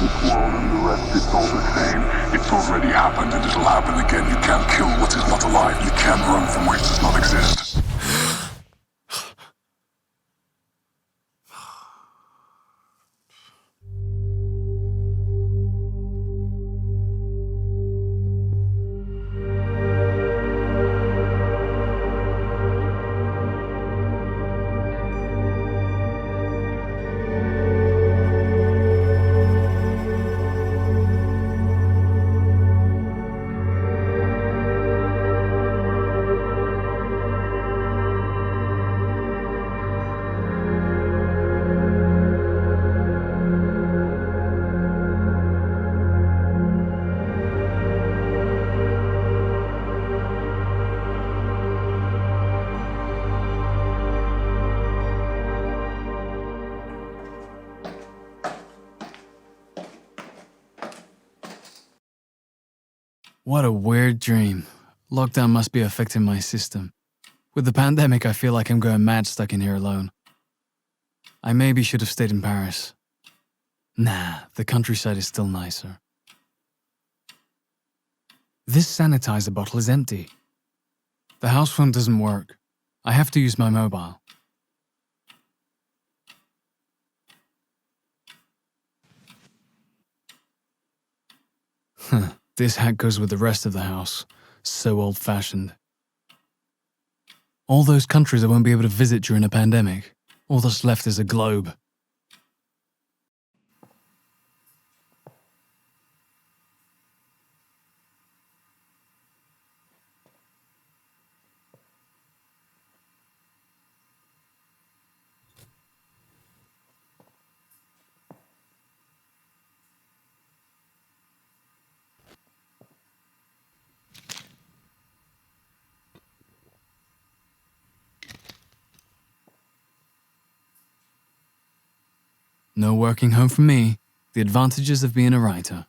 This world and the rest, it's all the same. It's already happened and it'll happen again. You can't kill what is not alive. You can't run from what does not exist. What a weird dream. Lockdown must be affecting my system. With the pandemic, I feel like I'm going mad stuck in here alone. I maybe should have stayed in Paris. Nah, the countryside is still nicer. This sanitizer bottle is empty. The house phone doesn't work. I have to use my mobile. This hat goes with the rest of the house. So old-fashioned. All those countries I won't be able to visit during a pandemic. All that's left is a globe. No working home for me. The advantages of being a writer.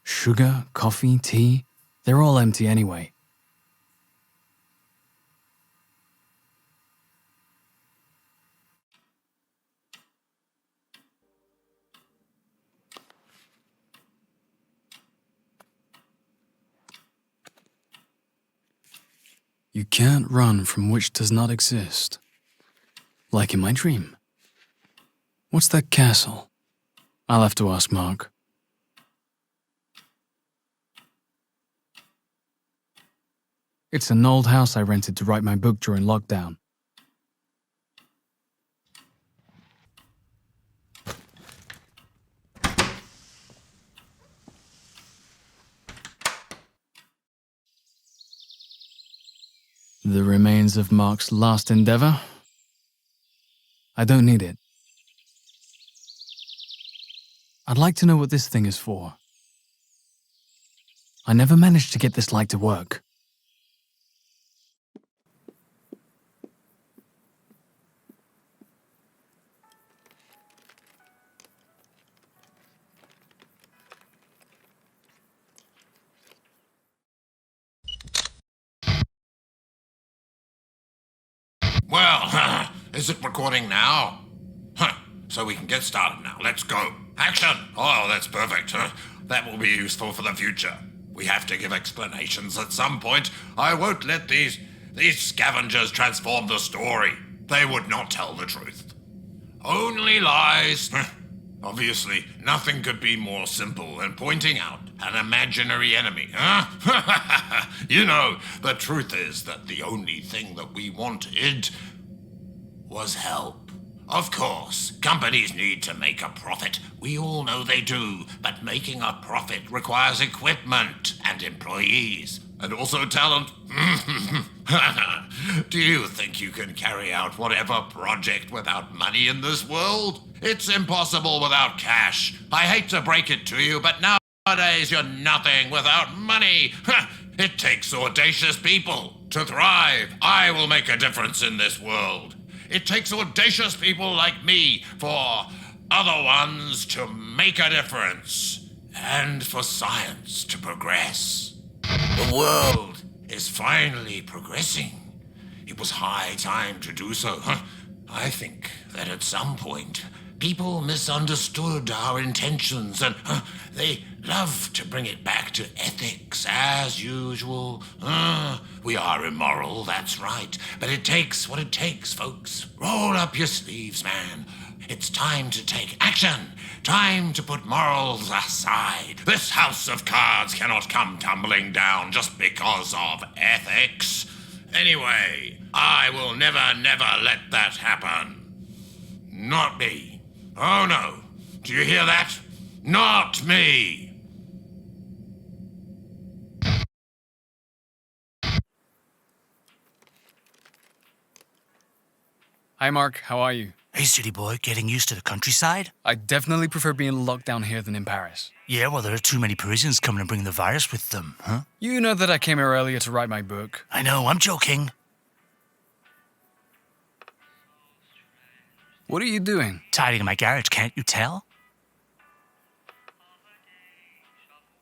Sugar, coffee, tea, they're all empty anyway. You can't run from which does not exist. Like in my dream. What's that castle? I'll have to ask Mark. It's an old house I rented to write my book during lockdown. The remains of Mark's last endeavor? I don't need it. I'd like to know what this thing is for. I never managed to get this light to work. Well, is it recording now? So we can get started now. Let's go. Action! Oh, that's perfect. That will be useful for the future. We have to give explanations at some point. I won't let these scavengers transform the story. They would not tell the truth. Only lies. Obviously, nothing could be more simple than pointing out an imaginary enemy, huh? You know, the truth is that the only thing that we wanted was help. Of course, companies need to make a profit. We all know they do, but making a profit requires equipment and employees, and also talent. Do you think you can carry out whatever project without money in this world? It's impossible without cash. I hate to break it to you, but nowadays you're nothing without money. It takes audacious people to thrive. I will make a difference in this world. It takes audacious people like me for other ones to make a difference and for science to progress. The world is finally progressing. It was high time to do so. I think that at some point, people misunderstood our intentions and they love to bring it back to ethics as usual. We are immoral, that's right. But it takes what it takes, folks. Roll up your sleeves, man. It's time to take action. Time to put morals aside. This house of cards cannot come tumbling down just because of ethics. Anyway, I will never let that happen. Not me. Oh no. Do you hear that? Not me. Hi, Mark. How are you? Hey, city boy, getting used to the countryside? I definitely prefer being locked down here than in Paris. Yeah, well, there are too many Parisians coming to bring the virus with them, huh? You know that I came here earlier to write my book. I know, I'm joking. What are you doing? Tidying my garage, can't you tell?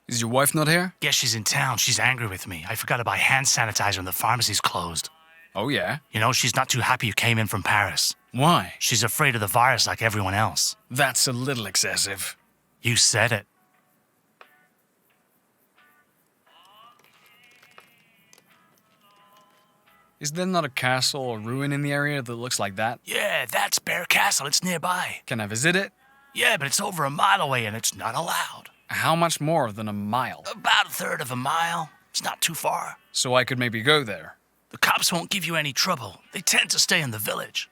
Is your wife not here? Yes, she's in town. She's angry with me. I forgot to buy hand sanitizer and the pharmacy's closed. Oh, yeah? You know, she's not too happy you came in from Paris. Why? She's afraid of the virus like everyone else. That's a little excessive. You said it. Is there not a castle or ruin in the area that looks like that? Yeah, that's Bear Castle. It's nearby. Can I visit it? Yeah, but it's over a mile away and it's not allowed. How much more than a mile? About a third of a mile. It's not too far. So I could maybe go there. The cops won't give you any trouble. They tend to stay in the village.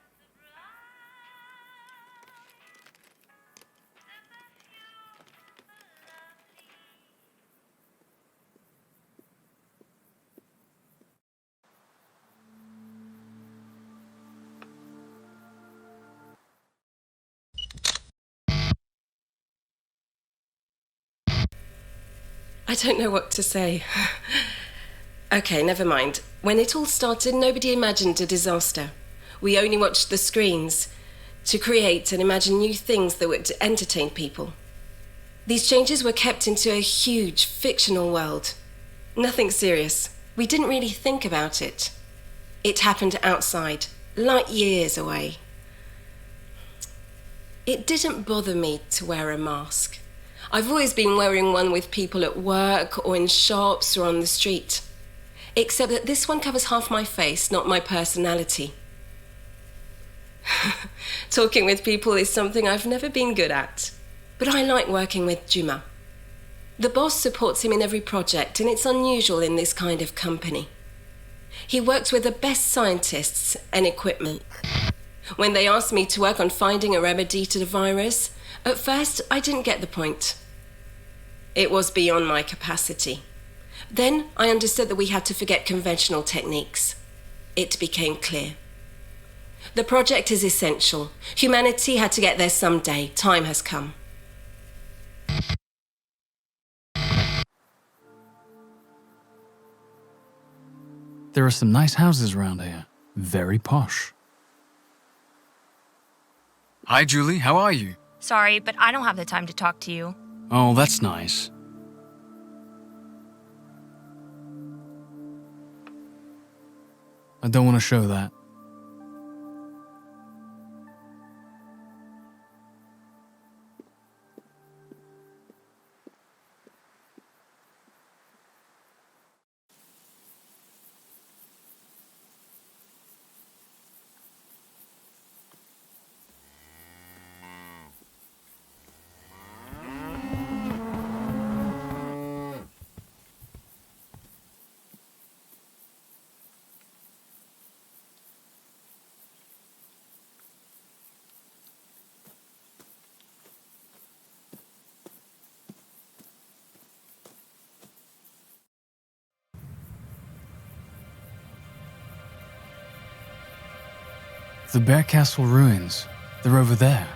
I don't know what to say. Okay, never mind. When it all started, nobody imagined a disaster. We only watched the screens to create and imagine new things that would entertain people. These changes were kept into a huge fictional world. Nothing serious. We didn't really think about it. It happened outside, light years away. It didn't bother me to wear a mask. I've always been wearing one with people at work or in shops or on the street. Except that this one covers half my face, not my personality. Talking with people is something I've never been good at. But I like working with Juma. The boss supports him in every project, and it's unusual in this kind of company. He works with the best scientists and equipment. When they asked me to work on finding a remedy to the virus, at first I didn't get the point. It was beyond my capacity. Then I understood that we had to forget conventional techniques. It became clear. The project is essential. Humanity had to get there someday. Time has come. There are some nice houses around here. Very posh. Hi, Julie. How are you? Sorry, but I don't have the time to talk to you. Oh, that's nice. I don't want to show that. The Bear Castle ruins. They're over there.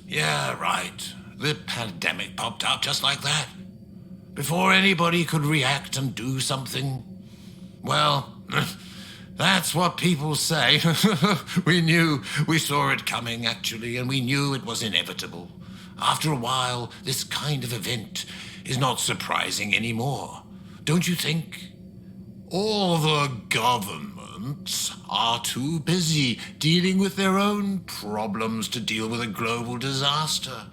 Yeah, right. The pandemic popped out just like that. Before anybody could react and do something. Well, that's what people say. We saw it coming, actually, and we knew it was inevitable. After a while, this kind of event is not surprising anymore. Don't you think? All the governments are too busy dealing with their own problems to deal with a global disaster.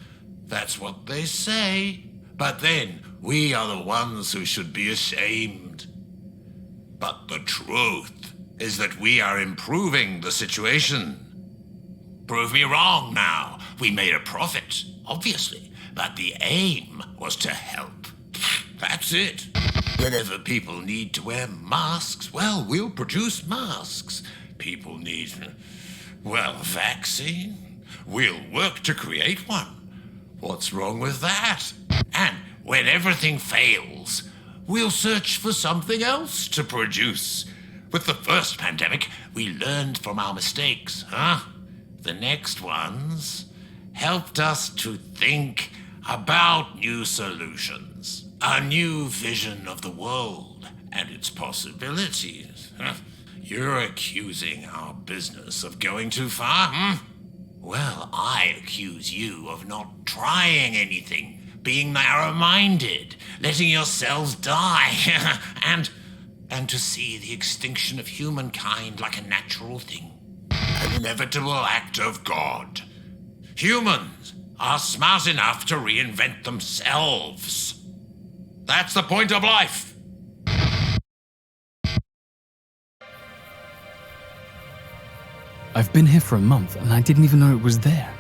That's what they say. But then, we are the ones who should be ashamed. But the truth is that we are improving the situation. Prove me wrong now. We made a profit, obviously, but the aim was to help. That's it. Whenever people need to wear masks, well, we'll produce masks. People need, well, vaccine. We'll work to create one. What's wrong with that? And when everything fails, we'll search for something else to produce. With the first pandemic, we learned from our mistakes, huh? The next ones helped us to think about new solutions, a new vision of the world and its possibilities. You're accusing our business of going too far, hmm? Well, I accuse you of not trying anything, being narrow-minded, letting yourselves die, and to see the extinction of humankind like a natural thing, an inevitable act of God. Humans are smart enough to reinvent themselves. That's the point of life. I've been here for a month and I didn't even know it was there.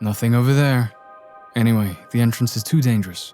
Nothing over there. Anyway, the entrance is too dangerous.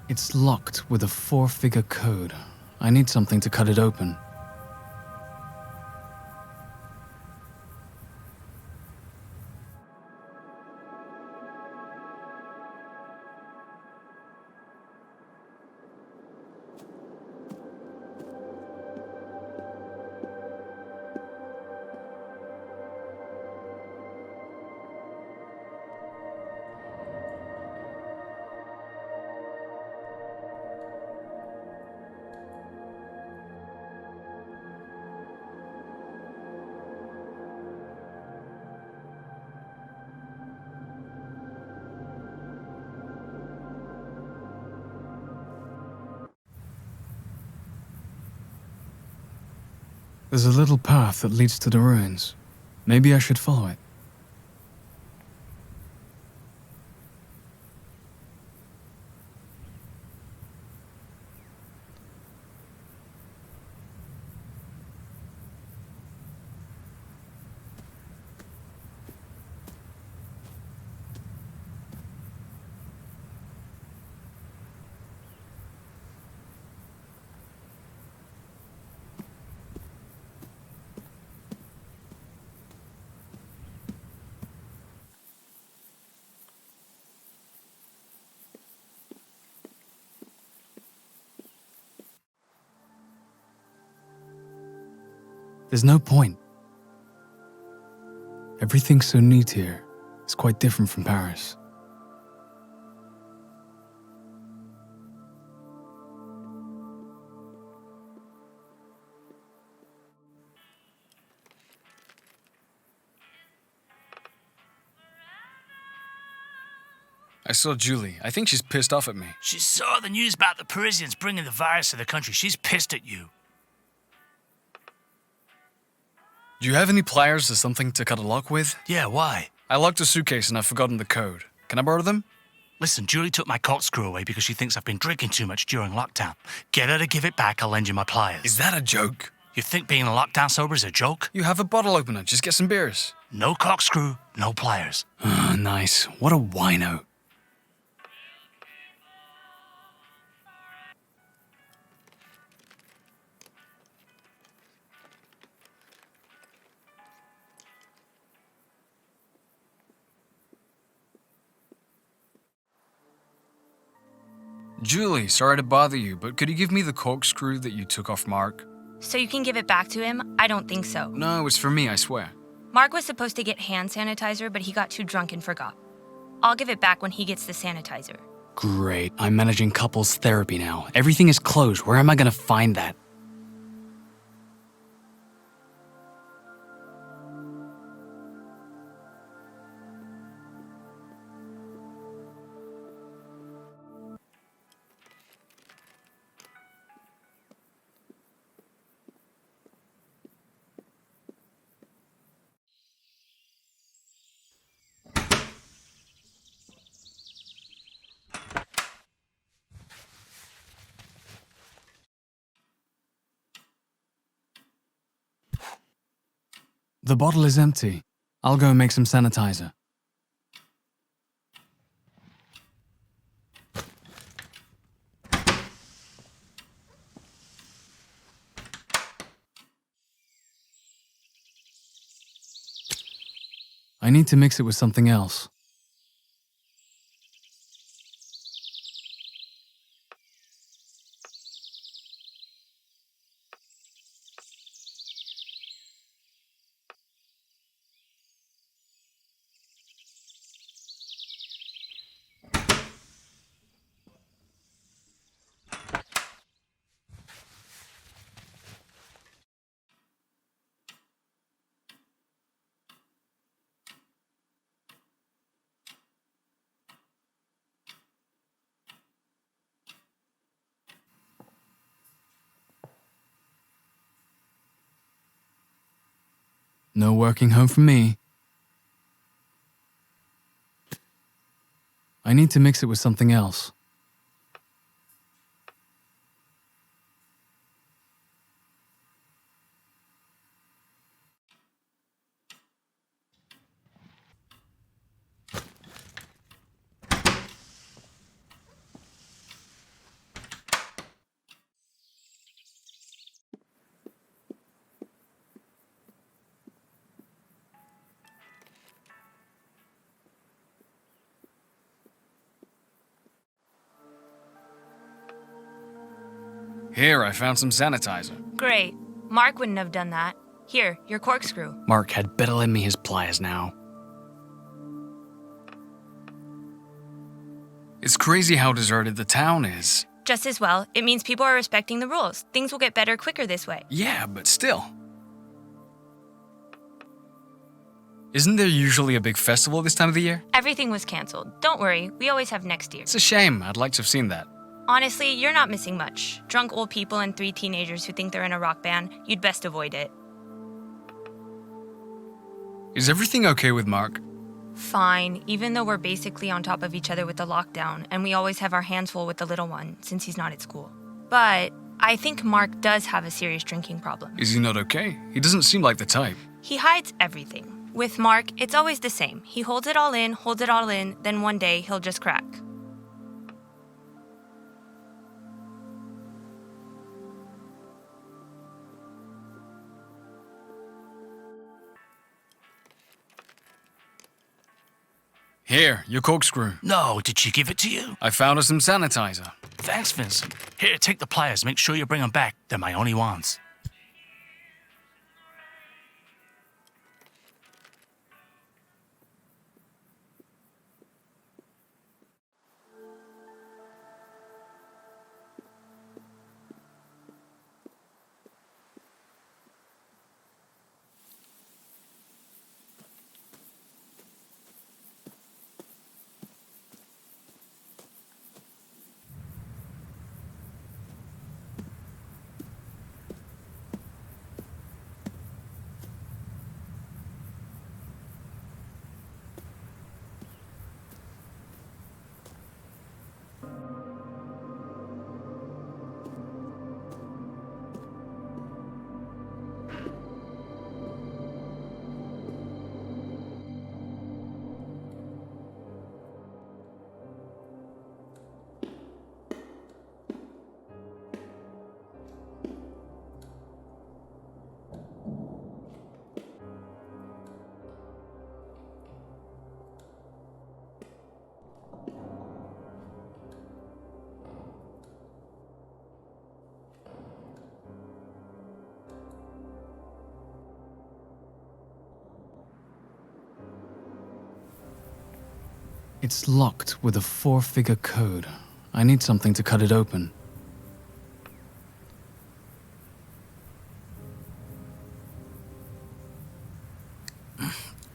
It's locked with a 4-figure code. I need something to cut it open. There's a little path that leads to the ruins. Maybe I should follow it. There's no point. Everything's so neat here. It's quite different from Paris. I saw Julie. I think she's pissed off at me. She saw the news about the Parisians bringing the virus to the country. She's pissed at you. Do you have any pliers or something to cut a lock with? Yeah, why? I locked a suitcase and I've forgotten the code. Can I borrow them? Listen, Julie took my corkscrew away because she thinks I've been drinking too much during lockdown. Get her to give it back, I'll lend you my pliers. Is that a joke? You think being in lockdown sober is a joke? You have a bottle opener. Just get some beers. No corkscrew, no pliers. Nice. What a wino. Julie, sorry to bother you, but could you give me the corkscrew that you took off Mark? So you can give it back to him? I don't think so. No, it's for me, I swear. Mark was supposed to get hand sanitizer, but he got too drunk and forgot. I'll give it back when he gets the sanitizer. Great. I'm managing couples therapy now. Everything is closed. Where am I gonna find that? The bottle is empty. I'll go make some sanitizer. I need to mix it with something else. No working home for me. I need to mix it with something else. Here, I found some sanitizer. Great. Mark wouldn't have done that. Here, your corkscrew. Mark had better lend me his pliers now. It's crazy how deserted the town is. Just as well, it means people are respecting the rules. Things will get better quicker this way. Yeah, but still. Isn't there usually a big festival this time of the year? Everything was canceled. Don't worry, we always have next year. It's a shame. I'd like to have seen that. Honestly, you're not missing much. Drunk old people and 3 teenagers who think they're in a rock band, you'd best avoid it. Is everything okay with Mark? Fine, even though we're basically on top of each other with the lockdown, and we always have our hands full with the little one since he's not at school. But I think Mark does have a serious drinking problem. Is he not okay? He doesn't seem like the type. He hides everything. With Mark, it's always the same. He holds it all in, then one day he'll just crack. Here, your corkscrew. No, did she give it to you? I found her some sanitizer. Thanks, Vincent. Here, take the pliers. Make sure you bring them back. They're my only ones. It's locked with a 4-figure code. I need something to cut it open.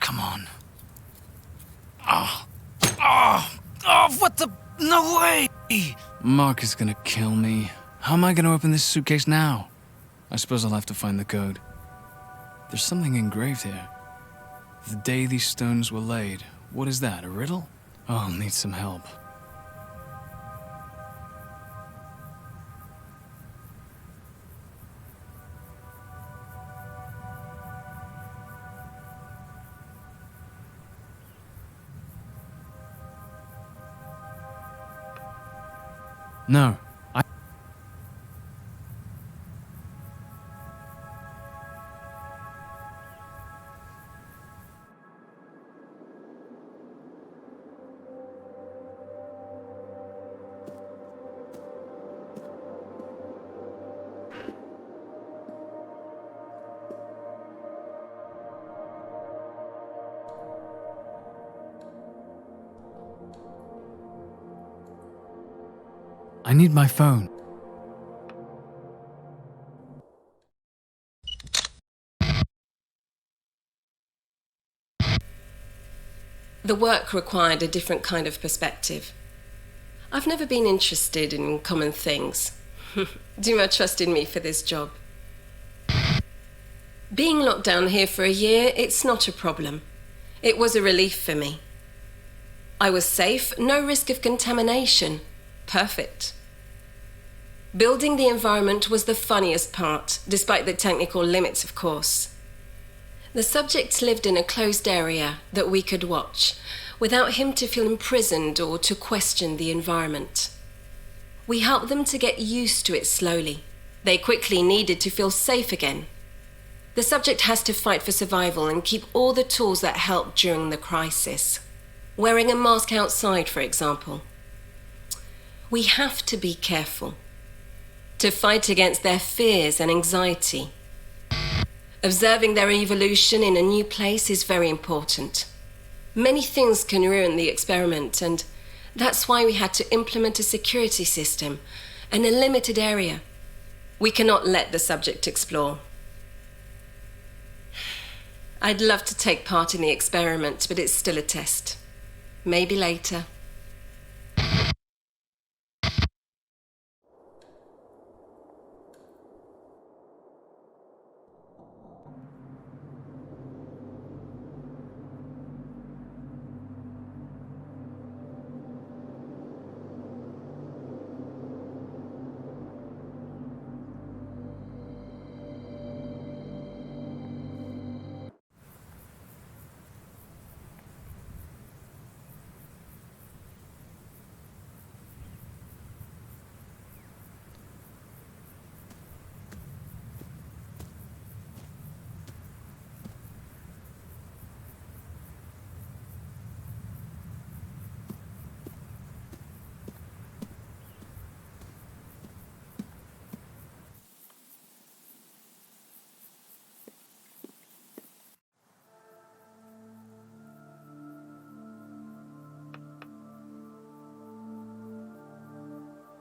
Come on. What the? No way! Mark is gonna kill me. How am I gonna open this suitcase now? I suppose I'll have to find the code. There's something engraved here. The day these stones were laid. What is that, a riddle? Oh, I'll need some help. No. I need my phone. The work required a different kind of perspective. I've never been interested in common things. Duma trusted me for this job. Being locked down here for a year, it's not a problem. It was a relief for me. I was safe, no risk of contamination. Perfect. Building the environment was the funniest part, despite the technical limits, of course. The subjects lived in a closed area that we could watch, without him to feel imprisoned or to question the environment. We helped them to get used to it slowly. They quickly needed to feel safe again. The subject has to fight for survival and keep all the tools that helped during the crisis. Wearing a mask outside, for example. We have to be careful. To fight against their fears and anxiety. Observing their evolution in a new place is very important. Many things can ruin the experiment, and that's why we had to implement a security system in a limited area. We cannot let the subject explore. I'd love to take part in the experiment, but it's still a test. Maybe later.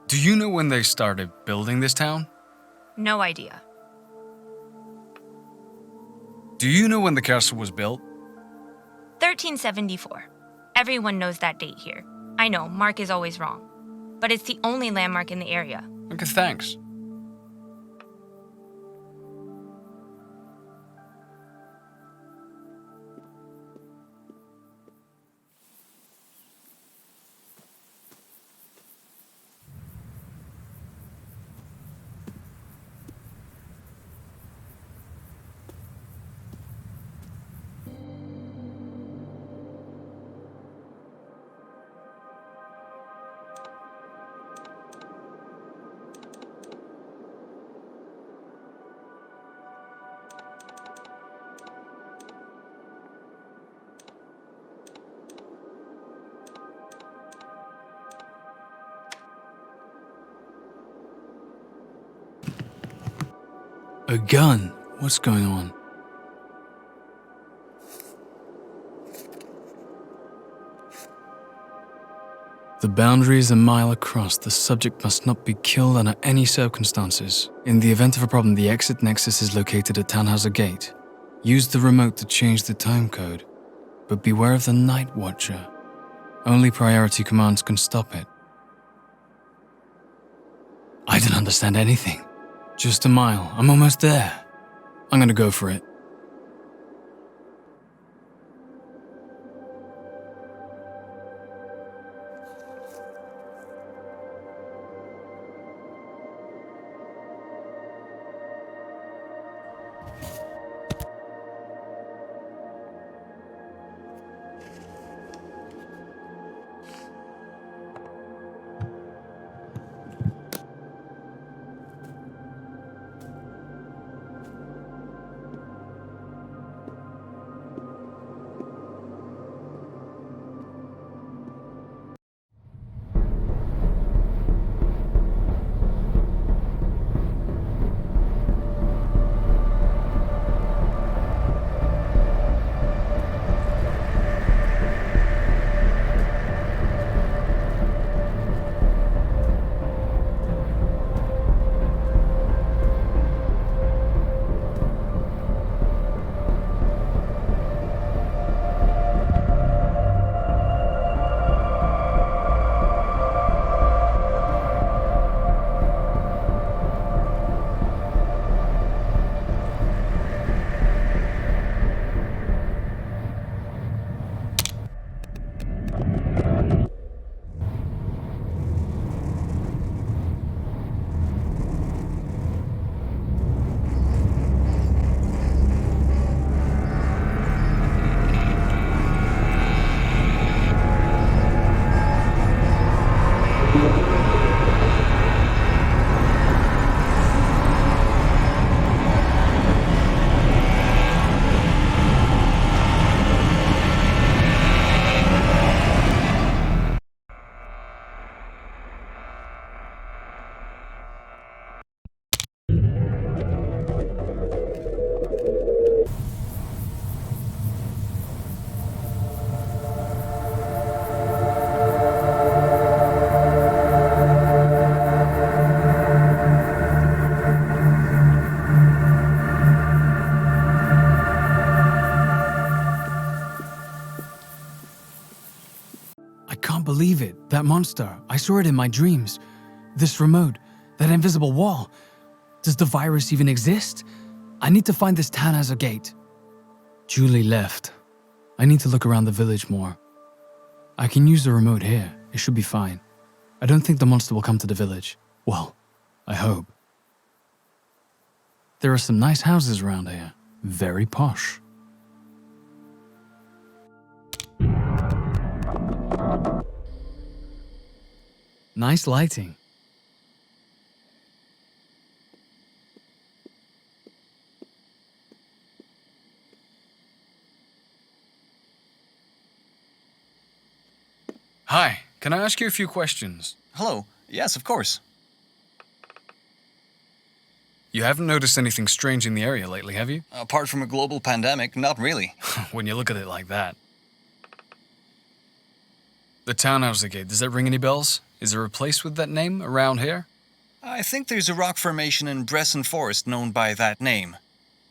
Do you know when they started building this town? No idea. Do you know when the castle was built? 1374. Everyone knows that date here. I know, Mark is always wrong. But it's the only landmark in the area. Okay, thanks. A gun? What's going on? The boundary is a mile across. The subject must not be killed under any circumstances. In the event of a problem, the exit nexus is located at Tannhauser Gate. Use the remote to change the time code, but beware of the Night Watcher. Only priority commands can stop it. I don't understand anything. Just a mile. I'm almost there. I'm gonna go for it. Believe it, that monster. I saw it in my dreams. This remote, that invisible wall. Does the virus even exist? I need to find this Tannhauser Gate. Julie left. I need to look around the village more. I can use the remote here. It should be fine. I don't think the monster will come to the village. Well, I hope. There are some nice houses around here. Very posh. Nice lighting. Hi, can I ask you a few questions? Hello. Yes, of course. You haven't noticed anything strange in the area lately, have you? Apart from a global pandemic, not really. When you look at it like that. The Tannhauser Gate, does that ring any bells? Is there a place with that name around here? I think there's a rock formation in Bresson Forest known by that name.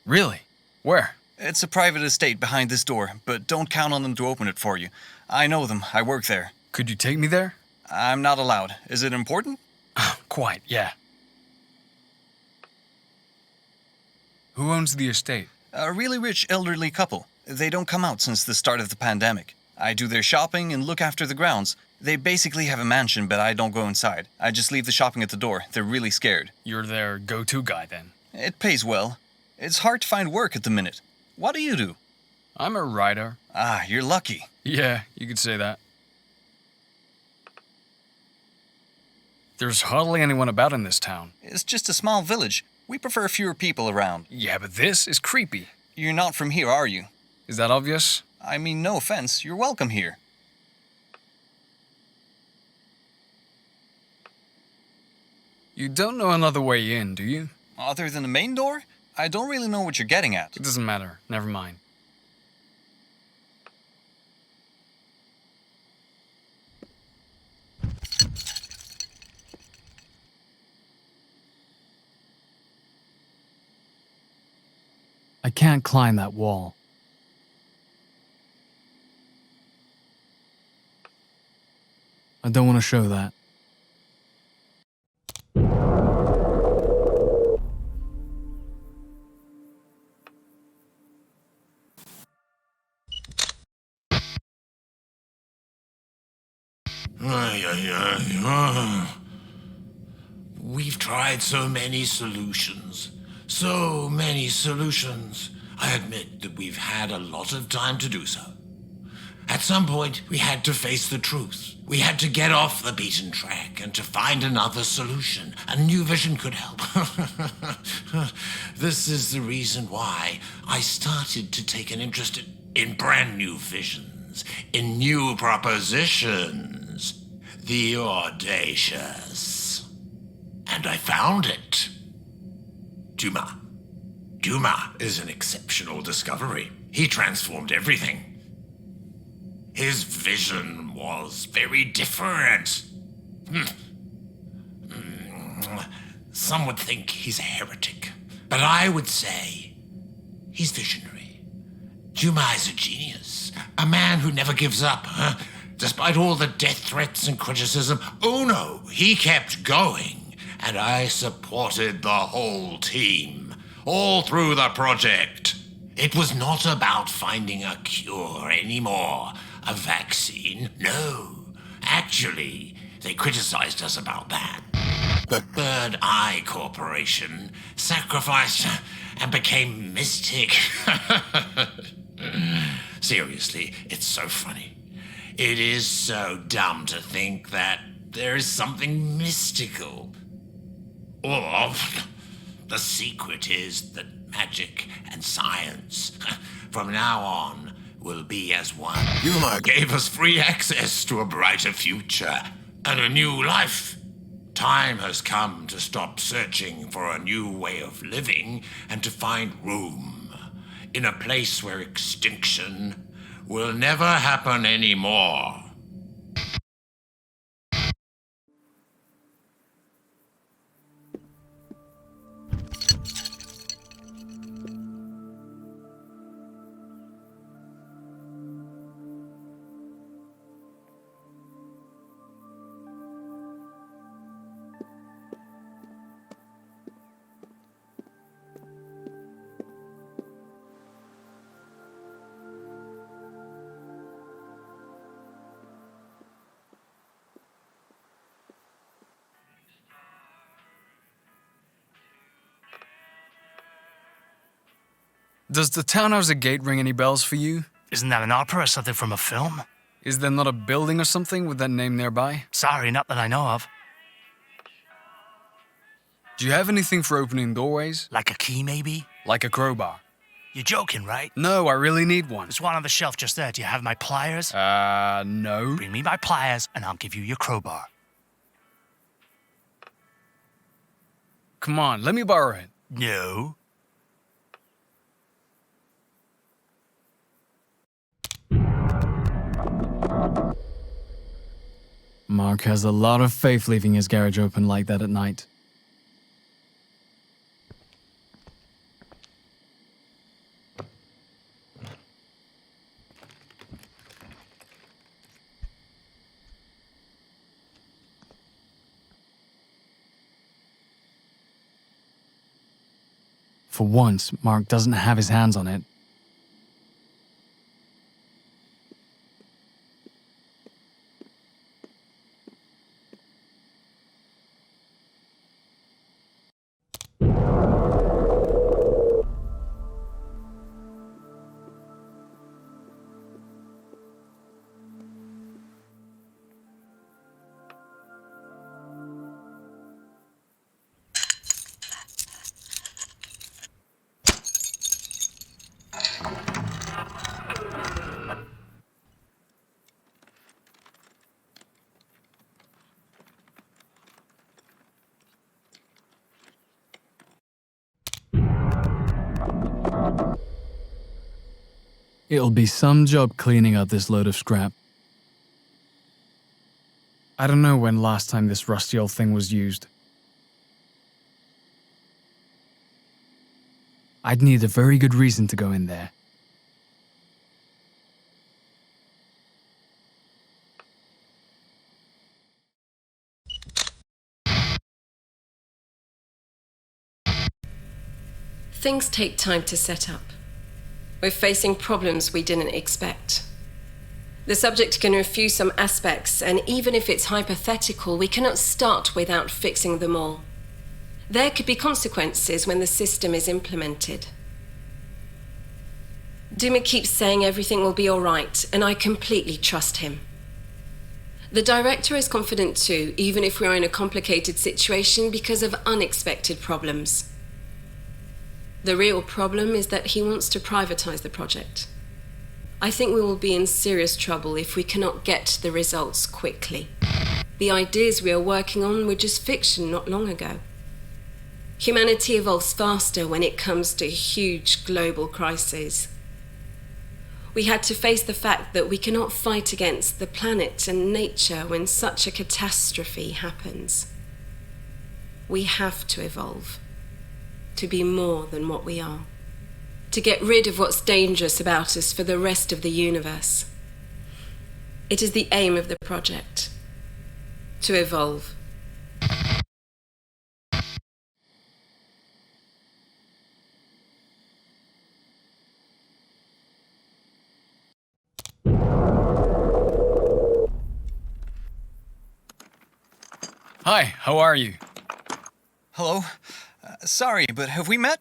Really? Where? It's a private estate behind this door, but don't count on them to open it for you. I know them. I work there. Could you take me there? I'm not allowed. Is it important? Quite, yeah. Who owns the estate? A really rich elderly couple. They don't come out since the start of the pandemic. I do their shopping and look after the grounds. They basically have a mansion, but I don't go inside. I just leave the shopping at the door. They're really scared. You're their go-to guy, then. It pays well. It's hard to find work at the minute. What do you do? I'm a writer. Ah, you're lucky. Yeah, you could say that. There's hardly anyone about in this town. It's just a small village. We prefer fewer people around. Yeah, but this is creepy. You're not from here, are you? Is that obvious? I mean, no offense. You're welcome here. You don't know another way in, do you? Other than the main door? I don't really know what you're getting at. It doesn't matter. Never mind. I can't climb that wall. I don't want to show that. We've tried so many solutions. So many solutions. I admit that we've had a lot of time to do so. At some point, we had to face the truth. We had to get off the beaten track and to find another solution. A new vision could help. This is the reason why I started to take an interest in brand new visions, in new propositions. The audacious. And I found it. Duma. Duma is an exceptional discovery. He transformed everything. His vision was very different. Some would think he's a heretic, but I would say he's visionary. Duma is a genius, a man who never gives up, despite all the death threats and criticism. Oh no, he kept going, and I supported the whole team, all through the project. It was not about finding a cure anymore. A vaccine? No. Actually, they criticized us about that. The Third Eye Corporation sacrificed and became mystic. Seriously, it's so funny. It is so dumb to think that there is something mystical. Or the secret is that magic and science, from now on, will be as one. Duma gave us free access to a brighter future and a new life. Time has come to stop searching for a new way of living and to find room in a place where extinction will never happen anymore. Does the townhouse gate ring any bells for you? Isn't that an opera or something from a film? Is there not a building or something with that name nearby? Sorry, not that I know of. Do you have anything for opening doorways? Like a key, maybe? Like a crowbar? You're joking, right? No, I really need one. There's one on the shelf just there. Do you have my pliers? No. Bring me my pliers, and I'll give you your crowbar. Come on, let me borrow it. No. Mark has a lot of faith leaving his garage open like that at night. For once, Mark doesn't have his hands on it. It'll be some job cleaning up this load of scrap. I don't know when last time this rusty old thing was used. I'd need a very good reason to go in there. Things take time to set up. We're facing problems we didn't expect. The subject can refuse some aspects, and even if it's hypothetical, we cannot start without fixing them all. There could be consequences when the system is implemented. Duma keeps saying everything will be all right, and I completely trust him. The director is confident too, even if we're in a complicated situation because of unexpected problems. The real problem is that he wants to privatize the project. I think we will be in serious trouble if we cannot get the results quickly. The ideas we are working on were just fiction not long ago. Humanity evolves faster when it comes to huge global crises. We had to face the fact that we cannot fight against the planet and nature when such a catastrophe happens. We have to evolve. To be more than what we are. To get rid of what's dangerous about us for the rest of the universe. It is the aim of the project. To evolve. Hi, how are you? Hello? Sorry, but have we met?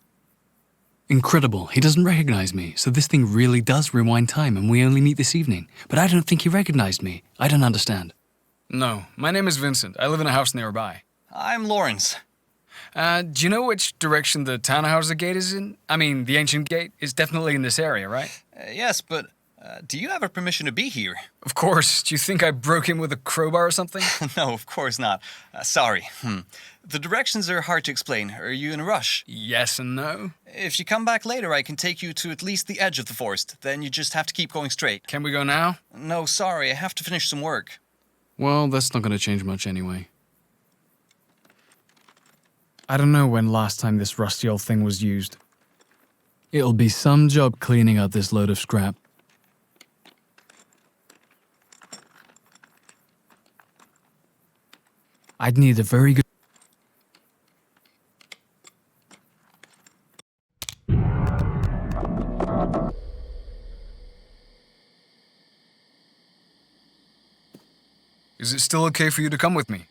Incredible. He doesn't recognize me, so this thing really does rewind time and we only meet this evening. But I don't think he recognized me. I don't understand. No, my name is Vincent. I live in a house nearby. I'm Lawrence. Do you know which direction the townhouse gate is in? I mean, the ancient gate is definitely in this area, right? Yes, but do you have a permission to be here? Of course. Do you think I broke in with a crowbar or something? No, of course not. Sorry. The directions are hard to explain. Are you in a rush? Yes and no. If you come back later, I can take you to at least the edge of the forest. Then you just have to keep going straight. Can we go now? No, sorry. I have to finish some work. Well, that's not going to change much anyway. I don't know when last time this rusty old thing was used. It'll be some job cleaning up this load of scrap. I'd need a very good... Is it still okay for you to come with me?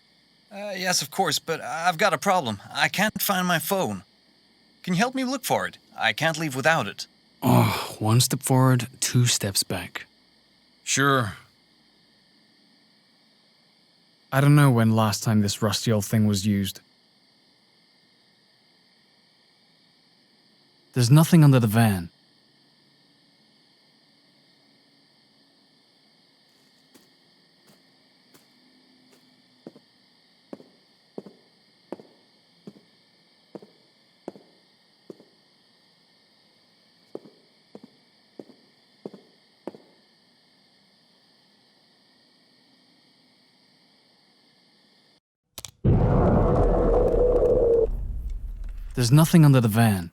Yes, of course, but I've got a problem. I can't find my phone. Can you help me look for it? I can't leave without it. Oh, one step forward, two steps back. Sure. I don't know when last time this rusty old thing was used. There's nothing under the van. There's nothing under the van.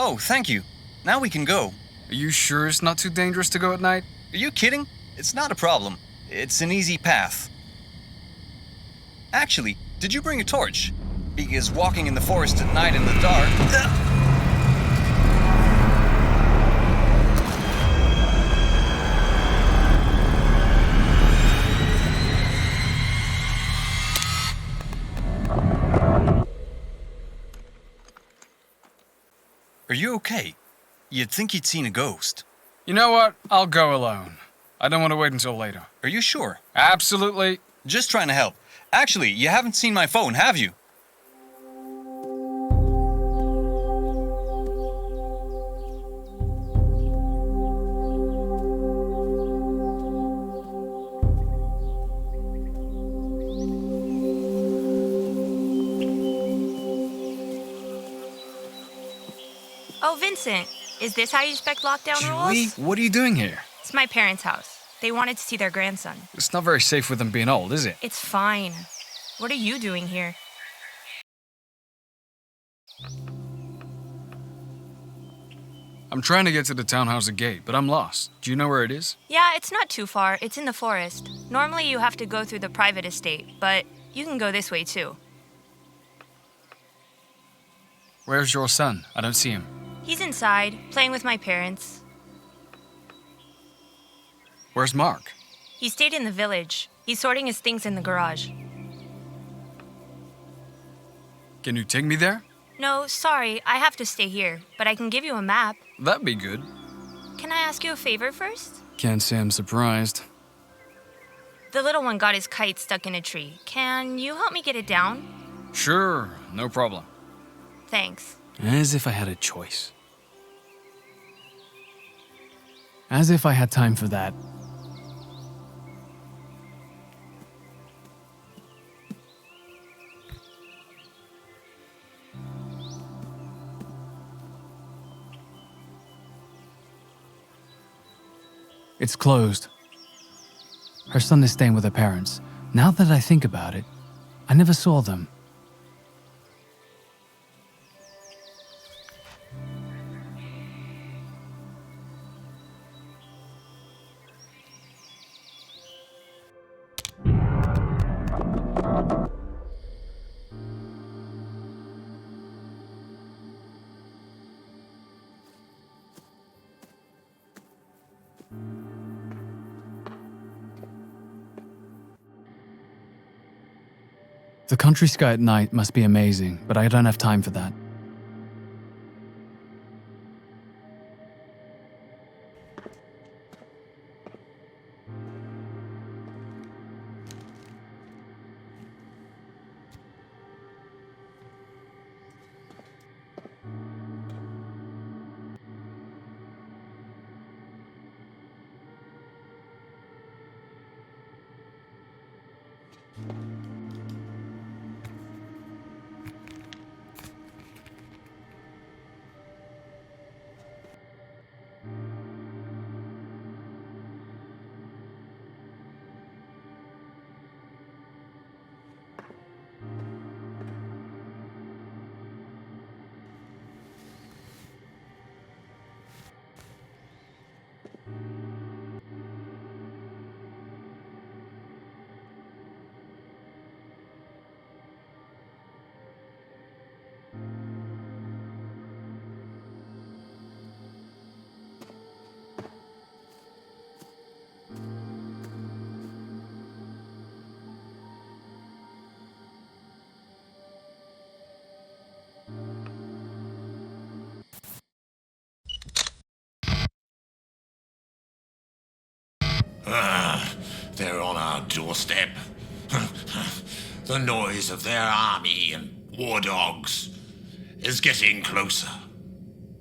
Oh, thank you. Now we can go. Are you sure it's not too dangerous to go at night? Are you kidding? It's not a problem. It's an easy path. Actually, did you bring a torch? Because walking in the forest at night in the dark... Are you okay? You'd think you'd seen a ghost. You know what? I'll go alone. I don't want to wait until later. Are you sure? Absolutely. Just trying to help. Actually, you haven't seen my phone, have you? Oh, Vincent, is this how you respect lockdown Julie, rules? what are you doing here? It's my parents' house. They wanted to see their grandson. It's not very safe with them being old, is it? It's fine. What are you doing here? I'm trying to get to the townhouse gate, but I'm lost. Do you know where it is? Yeah, it's not too far. It's in the forest. Normally you have to go through the private estate, but you can go this way too. Where's your son? I don't see him. He's inside, playing with my parents. Where's Mark? He stayed in the village. He's sorting his things in the garage. Can you take me there? No, sorry, I have to stay here, but I can give you a map. That'd be good. Can I ask you a favor first? Can't say I'm surprised. The little one got his kite stuck in a tree. Can you help me get it down? Sure, no problem. Thanks. As if I had a choice. As if I had time for that. It's closed. Her son is staying with her parents. Now that I think about it, I never saw them. The country sky at night must be amazing, but I don't have time for that. They're on our doorstep. The noise of their army and war dogs, is getting closer.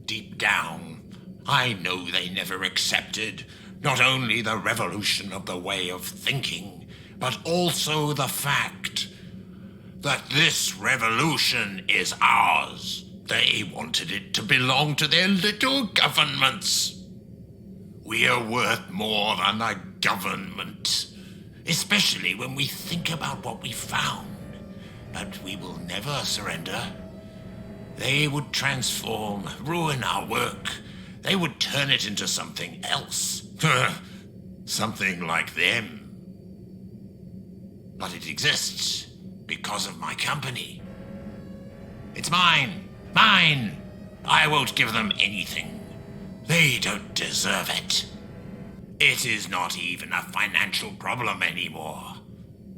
Deep down, I know they never accepted not only the revolution of the way of thinking, but also the fact that this revolution is ours. They wanted it to belong to their little governments. We are worth more than a government, especially when we think about what we found. But we will never surrender. They would transform, ruin our work. They would turn it into something else. Something like them. But it exists because of my company. It's mine. Mine! I won't give them anything. They don't deserve it. It is not even a financial problem anymore.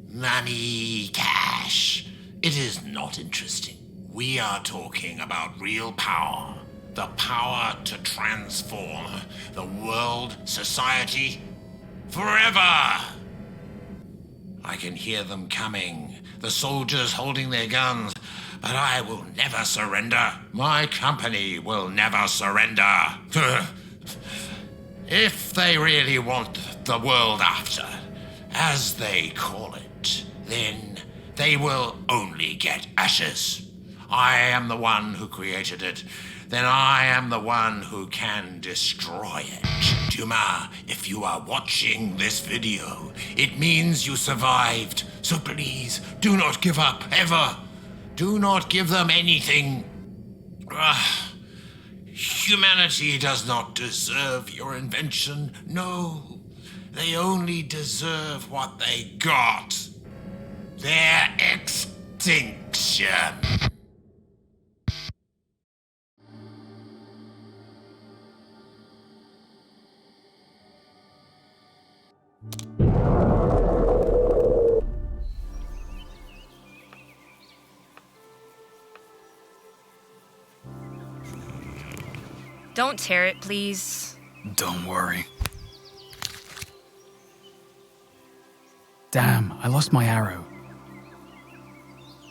Money, cash. It is not interesting. We are talking about real power. The power to transform the world, society, forever. I can hear them coming, the soldiers holding their guns, but I will never surrender. My company will never surrender. If they really want the world after, as they call it, then they will only get ashes. I am the one who created it. Then I am the one who can destroy it. Duma, if you are watching this video, it means you survived. So please, do not give up, ever. Do not give them anything. Humanity does not deserve your invention. No, they only deserve what they got. Their extinction. Don't tear it, please. Don't worry. Damn, I lost my arrow.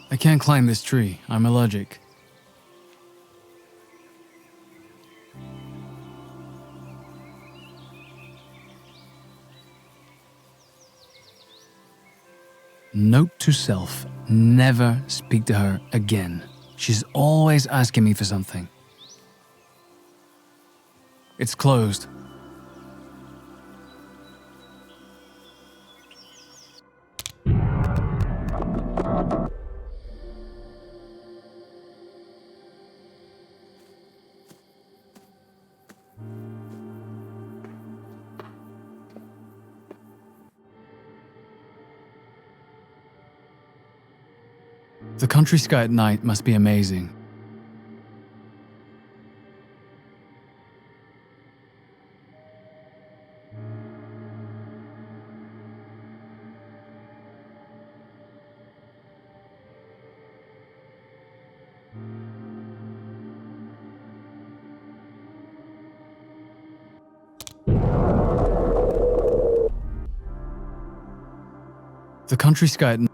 I can't climb this tree. I'm allergic. Note to self, never speak to her again. She's always asking me for something. It's closed. The country sky at night must be amazing. The country sky at night.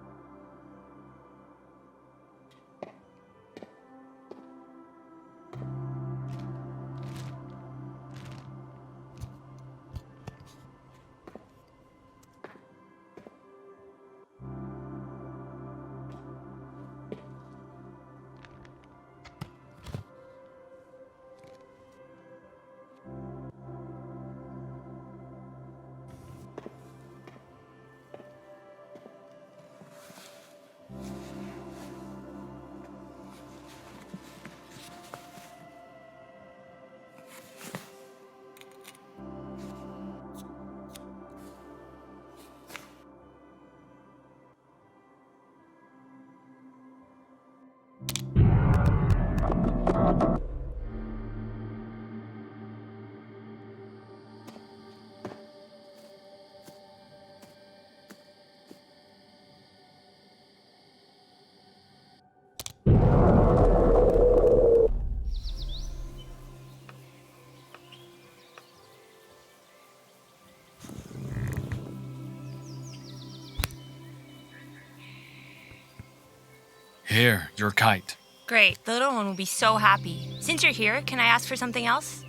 Here, your kite. Great, the little one will be so happy. Since you're here, can I ask for something else?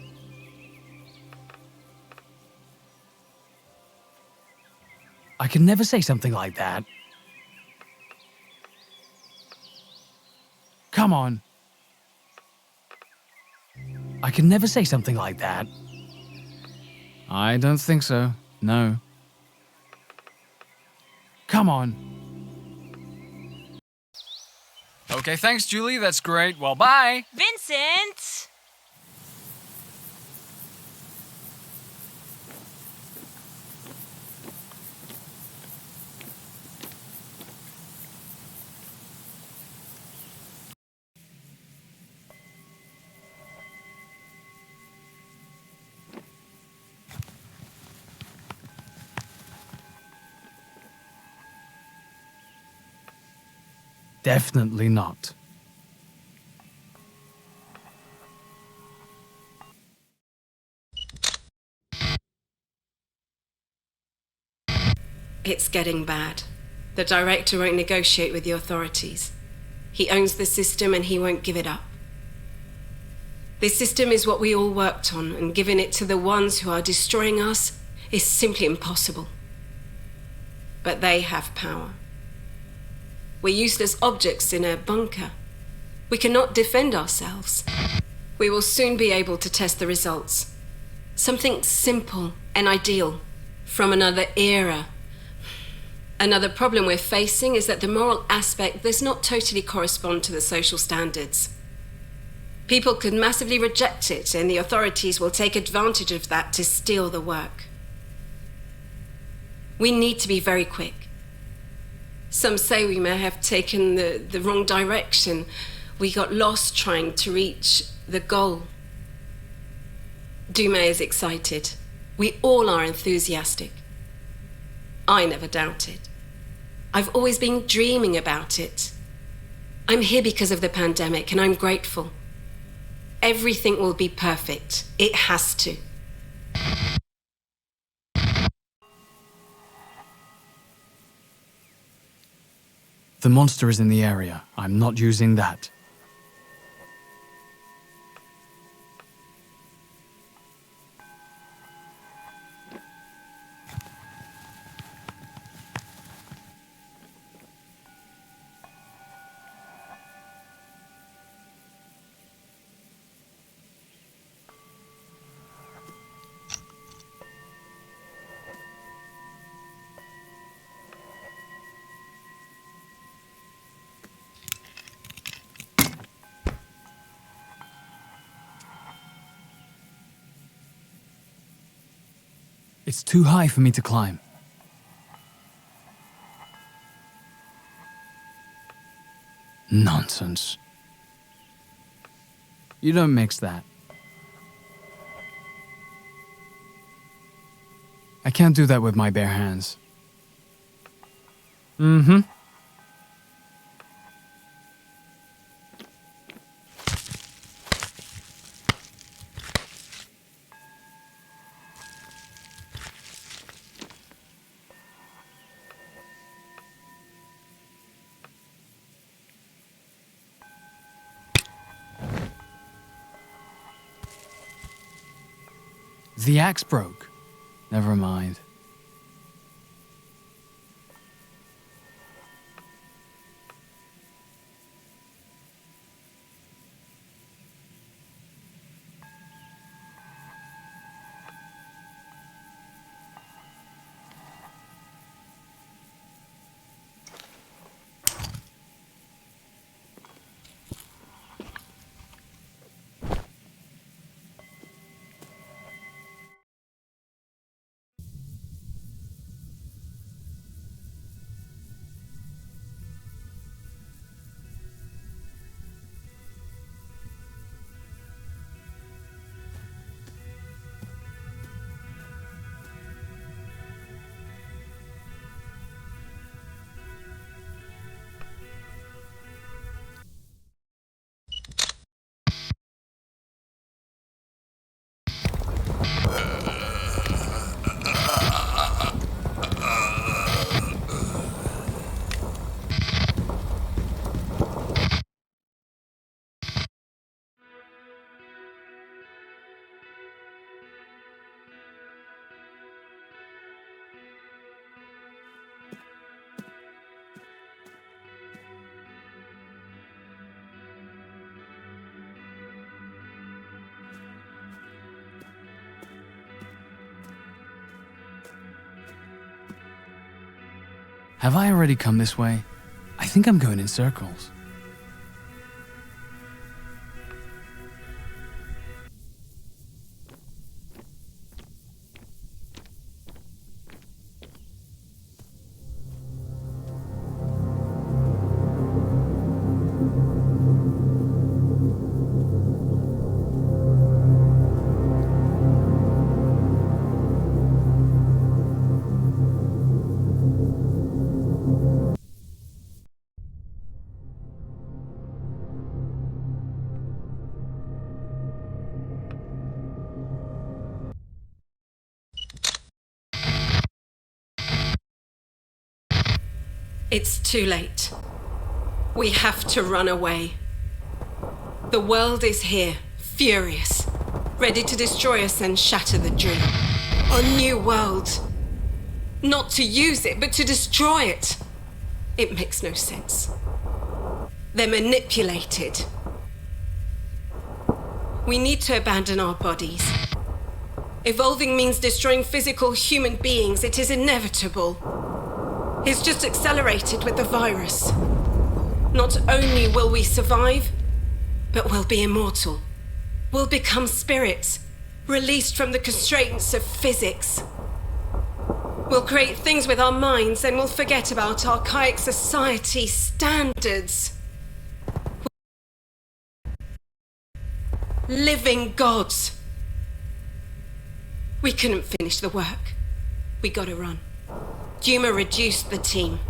I can never say something like that. Come on. I can never say something like that. I don't think so. No. Come on. Okay, thanks, Julie. That's great. Well, bye. Vincent! Definitely not. It's getting bad. The director won't negotiate with the authorities. He owns the system and he won't give it up. This system is what we all worked on, and giving it to the ones who are destroying us is simply impossible. But they have power. We're useless objects in a bunker. We cannot defend ourselves. We will soon be able to test the results. Something simple and ideal from another era. Another problem we're facing is that the moral aspect does not totally correspond to the social standards. People could massively reject it, and the authorities will take advantage of that to steal the work. We need to be very quick. Some say we may have taken the wrong direction. We got lost trying to reach the goal. Dume is excited. We all are enthusiastic. I never doubted. I've always been dreaming about it. I'm here because of the pandemic, and I'm grateful. Everything will be perfect. It has to. The monster is in the area. I'm not using that. It's too high for me to climb. Nonsense. You don't mix that. I can't do that with my bare hands. Mm-hmm. The axe broke. Never mind. Have I already come this way? I think I'm going in circles. It's too late. We have to run away. The world is here, furious, ready to destroy us and shatter the dream. A new world. Not to use it, but to destroy it. It makes no sense. They're manipulated. We need to abandon our bodies. Evolving means destroying physical human beings. It is inevitable. It's just accelerated with the virus. Not only will we survive, but we'll be immortal. We'll become spirits, released from the constraints of physics. We'll create things with our minds and we'll forget about archaic society standards. Living gods. We couldn't finish the work. We gotta run. Duma reduced the team.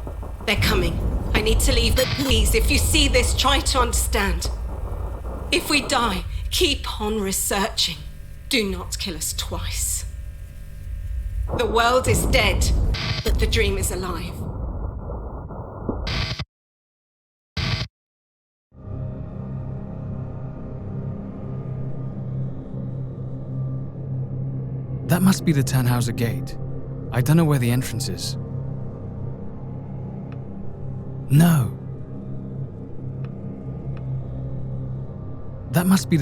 They're coming. I need to leave, but please, if you see this, try to understand. If we die, keep on researching. Do not kill us twice. The world is dead, but the dream is alive. That must be the Tannhauser Gate. I don't know where the entrance is. No. That must be...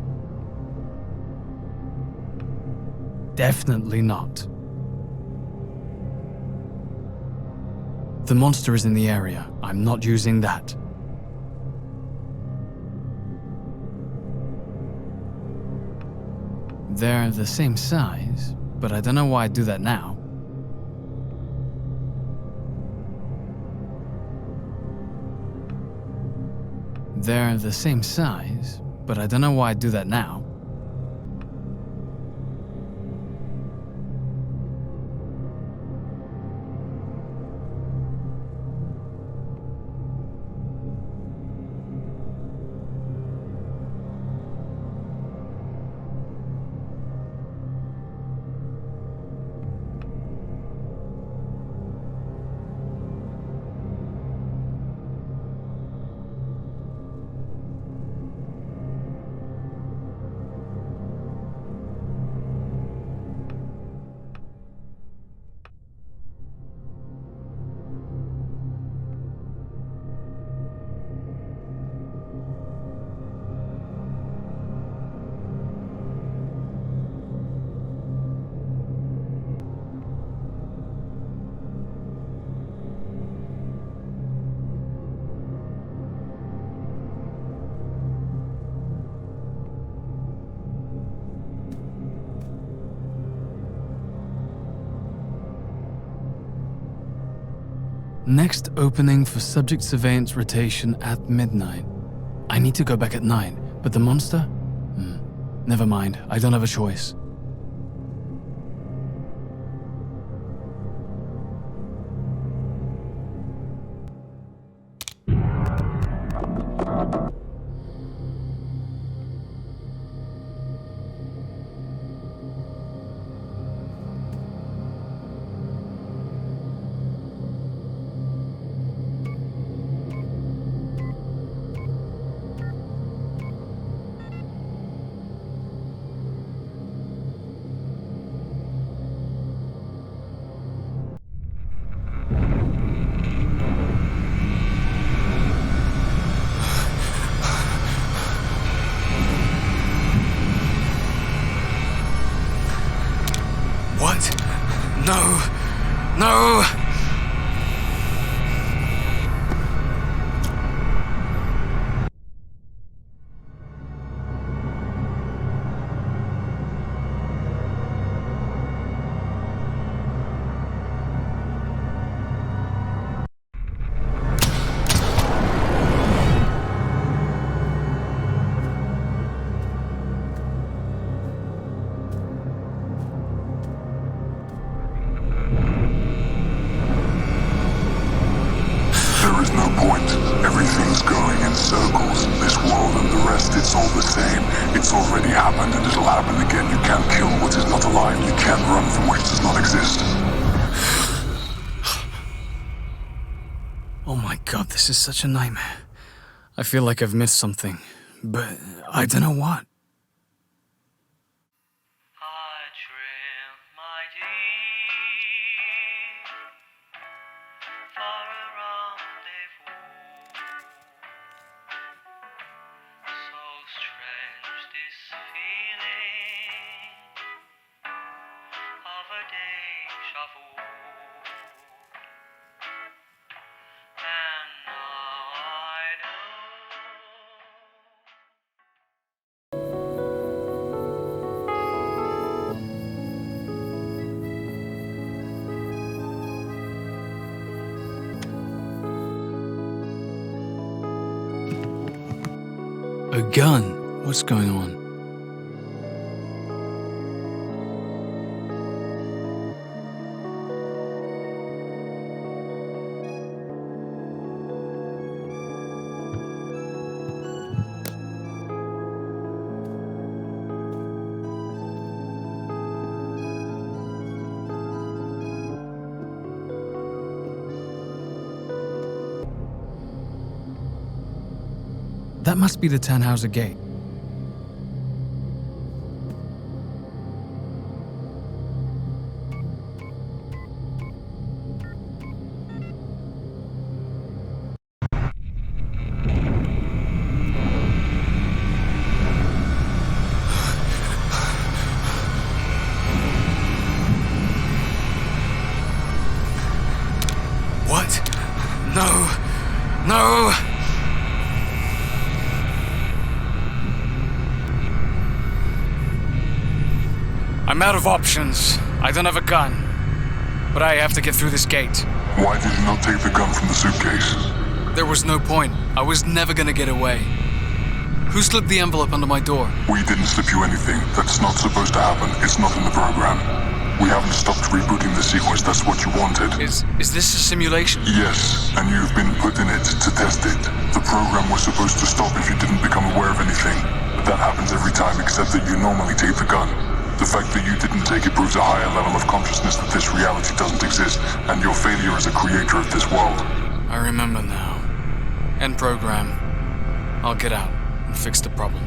Definitely not. The monster is in the area. I'm not using that. They're the same size, but I don't know why I'd do that now. They're the same size, but I don't know why I'd do that now. Next opening for subject surveillance rotation at midnight. I need to go back at 9, but the monster? Never mind, I don't have a choice. point. Everything's going in circles. This world and the rest, it's all the same. It's already happened and it'll happen again. You can't kill what is not alive. You can't run from what does not exist. Oh my god, this is such a nightmare. I feel like I've missed something, but I don't know what. I trail my deep for a rendezvous. So strange this feeling of a deja vu. And now I know. A gun? What's going on? That must be the Tannhauser Gate. What? No! No! I'm out of options. I don't have a gun. But I have to get through this gate. Why did you not take the gun from the suitcase? There was no point. I was never gonna get away. Who slipped the envelope under my door? We didn't slip you anything. That's not supposed to happen. It's not in the program. We haven't stopped rebooting the sequence. That's what you wanted. Is this a simulation? Yes, and you've been put in it to test it. The program was supposed to stop if you didn't become aware of anything. But that happens every time except that you normally take the gun. The fact that you didn't take it proves a higher level of consciousness that this reality doesn't exist, and your failure as a creator of this world. I remember now. End program. I'll get out and fix the problem.